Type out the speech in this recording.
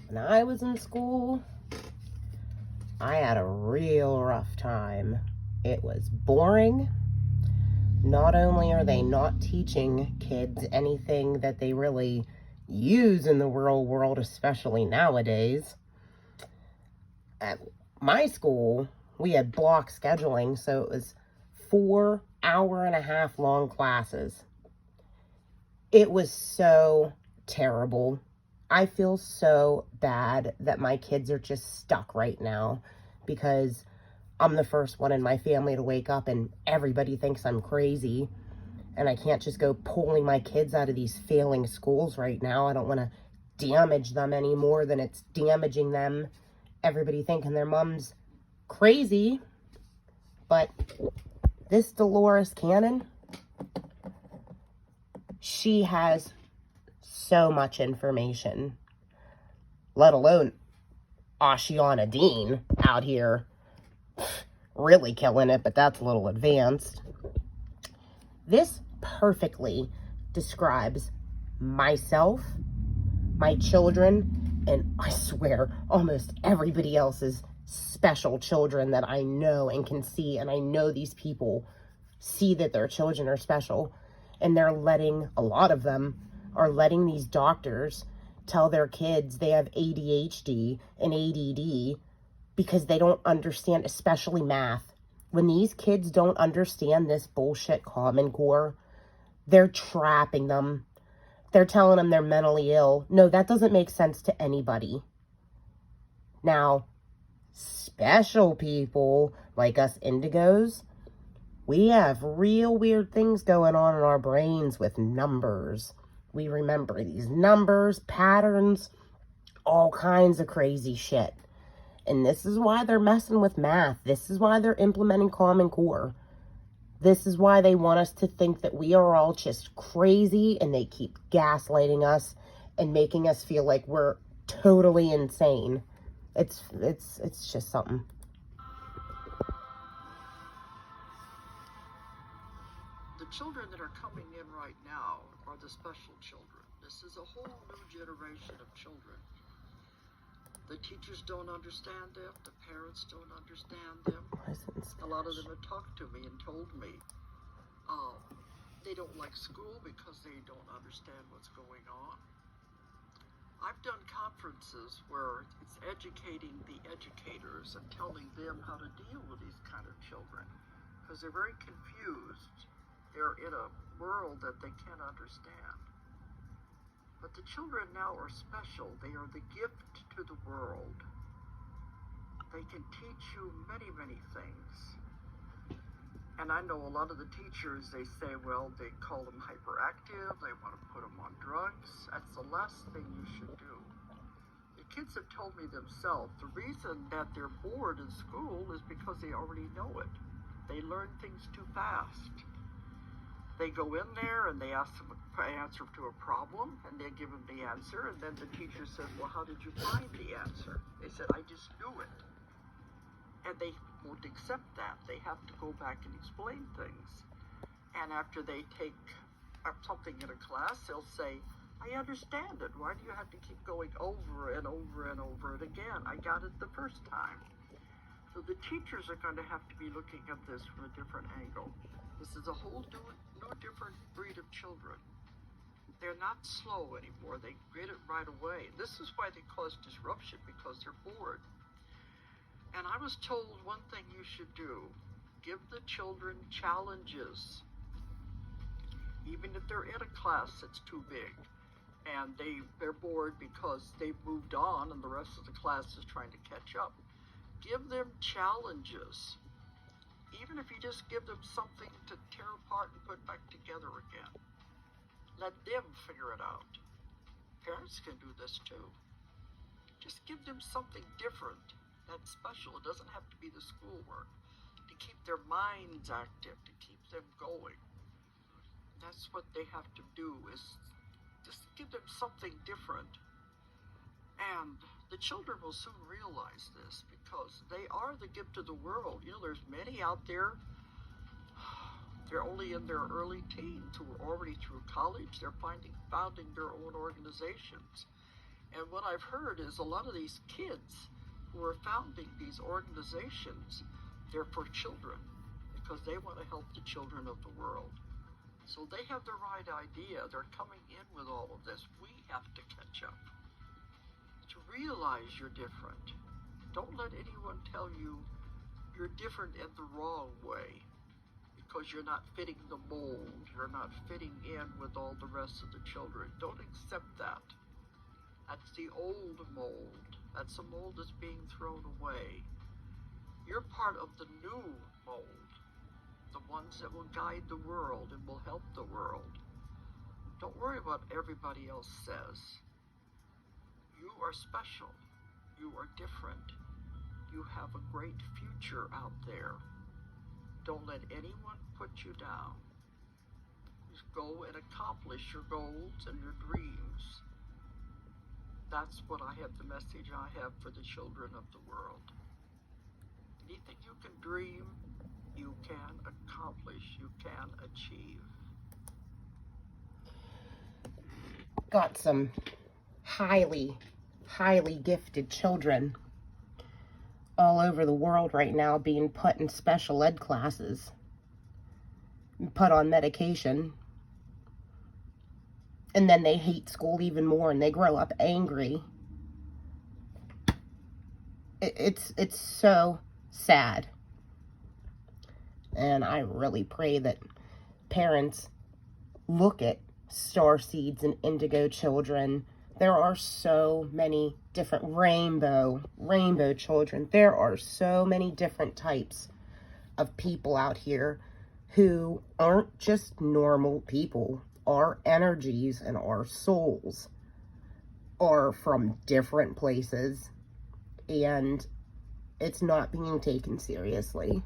When I was in school, I had a real rough time. It was boring. Not only are they not teaching kids anything that they really use in the real world, especially nowadays. At my school, we had block scheduling, so it was 4 hour-and-a-half long classes. It was so terrible. I feel so bad that my kids are just stuck right now because I'm the first one in my family to wake up and everybody thinks I'm crazy. And I can't just go pulling my kids out of these failing schools right now. I don't want to damage them any more than it's damaging them. Everybody thinking their mom's crazy. But this Dolores Cannon, she has so much information, let alone Ashiana Dean out here really killing it, but that's a little advanced. This perfectly describes myself, my children, and I swear almost everybody else's special children that I know and can see. And I know these people see that their children are special, and they're letting, a lot of them are letting these doctors tell their kids they have ADHD and ADD because they don't understand, especially math. When these kids don't understand this bullshit Common Core, they're trapping them. They're telling them they're mentally ill. No, that doesn't make sense to anybody. Now, special people like us indigos, we have real weird things going on in our brains with numbers. We remember these numbers, patterns, all kinds of crazy shit. And this is why they're messing with math. This is why they're implementing Common Core. This is why they want us to think that we are all just crazy, and they keep gaslighting us and making us feel like we're totally insane. It's just something. The children that are coming in right now are the special children. This is a whole new generation of children. The teachers don't understand them. The parents don't understand them. A lot of them have talked to me and told me they don't like school because they don't understand what's going on. I've done conferences where it's educating the educators and telling them how to deal with these kind of children because they're very confused. They're in a world that they can't understand. But the children now are special. They are the gift to the world. They can teach you many, many things. And I know a lot of the teachers, they say, well, they call them hyperactive. They want to put them on drugs. That's the last thing you should do. The kids have told me themselves, the reason that they're bored in school is because they already know it. They learn things too fast. They go in there and they ask them an answer to a problem, and they give them the answer, and then the teacher says, well, how did you find the answer? They said, I just knew it. And they won't accept that. They have to go back and explain things. And after they take something in a class, they'll say, I understand it. Why do you have to keep going over and over and over it again? I got it the first time. So the teachers are going to have to be looking at this from a different angle. This is a whole new different breed of children. They're not slow anymore. They get it right away. This is why they cause disruption, because they're bored. And I was told one thing you should do. Give the children challenges. Even if they're in a class that's too big and they're bored because they've moved on and the rest of the class is trying to catch up. Give them challenges. Even if you just give them something to tear apart and put back together again. Let them figure it out. Parents can do this too. Just give them something different, that's special. It doesn't have to be the schoolwork. To keep their minds active, to keep them going. That's what they have to do, is just give them something different. And the children will soon realize this because they are the gift of the world. You know, there's many out there, they're only in their early teens who are already through college. They're founding their own organizations. And what I've heard is a lot of these kids who are founding these organizations, they're for children because they want to help the children of the world. So they have the right idea. They're coming in with all of this. We have to catch up. To realize you're different. Don't let anyone tell you you're different in the wrong way because you're not fitting the mold. You're not fitting in with all the rest of the children. Don't accept that. That's the old mold. That's a mold that's being thrown away. You're part of the new mold. The ones that will guide the world and will help the world. Don't worry what everybody else says. You are special. You are different. You have a great future out there. Don't let anyone put you down. Just go and accomplish your goals and your dreams. That's what I have, the message I have for the children of the world. Anything you can dream, you can accomplish, you can achieve. Got some highly gifted children all over the world right now being put in special ed classes, put on medication, and then they hate school even more and they grow up angry. It's so sad. And I really pray that parents look at star seeds and indigo children. There are so many different rainbow children. There are so many different types of people out here who aren't just normal people. Our energies and our souls are from different places, and it's not being taken seriously.